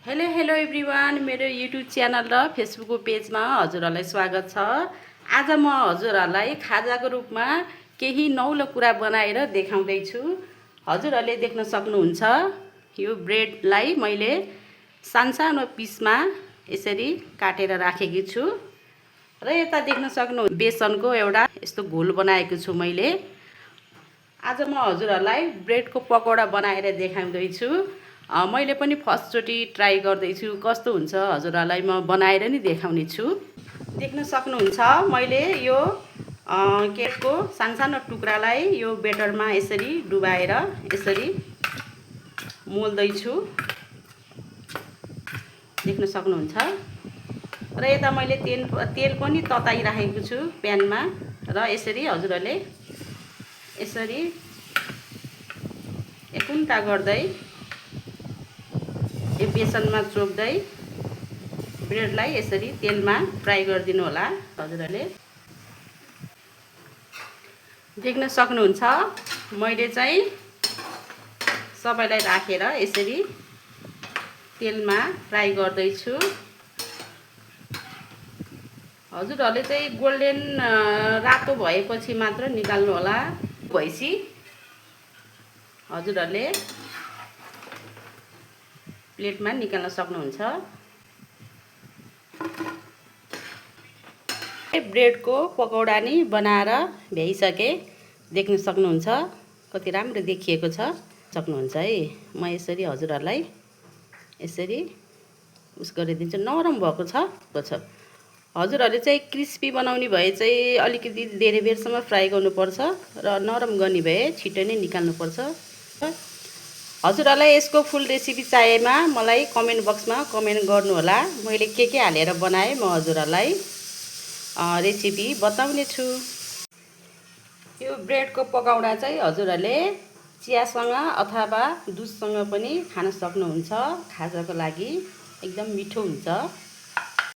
Hello hello everyone, मेरो YouTube channel र फेसबुकको पेजमा हजुरहरूलाई स्वागत छ। आज म हजुरहरूलाई खाजाको रूपमा केही नौलो कुरा बनाएर देखाउँदैछु। हजुरहरूले देख्न सक्नुहुन्छ, यो ब्रेडलाई मैले सानसानो पिसमा यसरी काटेर राखेकी छु र यता देख्न सक्नुहुन्छ बेसनको एउटा यस्तो घोल बनाएको छु मैले। आज म हजुरहरूलाई ब्रेडको पकौडा बनाएर देखाउँदैछु। मैले पनि फर्स्टचोटि ट्राई गर्दैछु, कस्तो हुन्छ हजुरहरूलाई म बनाएर नि देखाउने छु। देख्न सक्नुहुन्छ मैले यो केकको सानसानो टुक्रालाई यो बेटरमा यसरी डुबाएर यसरी मोल्दैछु, देख्न सक्नुहुन्छ। र यता मैले तेल पनि तताइराखेको छु प्यानमा र यसरी हजुरहरूले यसरी एकुन्टा गर्दै यो बेसनमा चोप्दै ब्रेडलाई यसरी तेलमा फ्राई गरिदिनु होला। हजुरहरूले देख्न सक्नुहुन्छ मैले चाहिँ सबैलाई राखेर यसरी तेलमा फ्राई गर्दैछु। हजुरहरूले चाहिँ गोल्डन रातो भएपछि मात्र निकाल्नु होला। भएपछि हजुरहरूले प्लेटमा निकाल्न सक्नुहुन्छ। ब्रेडको पकौडा नि बनाएर भ्याइसके, देख्न सक्नुहुन्छ कति राम्रो देखिएको छ। सक्नुहुन्छ है, म यसरी हजुरहरूलाई यसरी उस गरिदिन्छु। नरम भएको छ। हजुरहरूले चाहिँ क्रिस्पी बनाउने भए चाहिँ अलिकति धेरै बेरसम्म फ्राई गर्नुपर्छ र नरम गर्ने भए छिटो नै निकाल्नुपर्छ। हजुरहरूलाई यसको फुल रेसिपी चाहिएमा मलाई कमेन्ट बक्समा कमेन्ट गर्नुहोला। मैले के हालेर बनाएँ म हजुरहरूलाई रेसिपी बताउने छु। यो ब्रेडको पकौडा चाहिँ हजुरहरूले चियासँग अथवा दुधसँग पनि खान सक्नुहुन्छ। खाजाको लागि एकदम मिठो हुन्छ।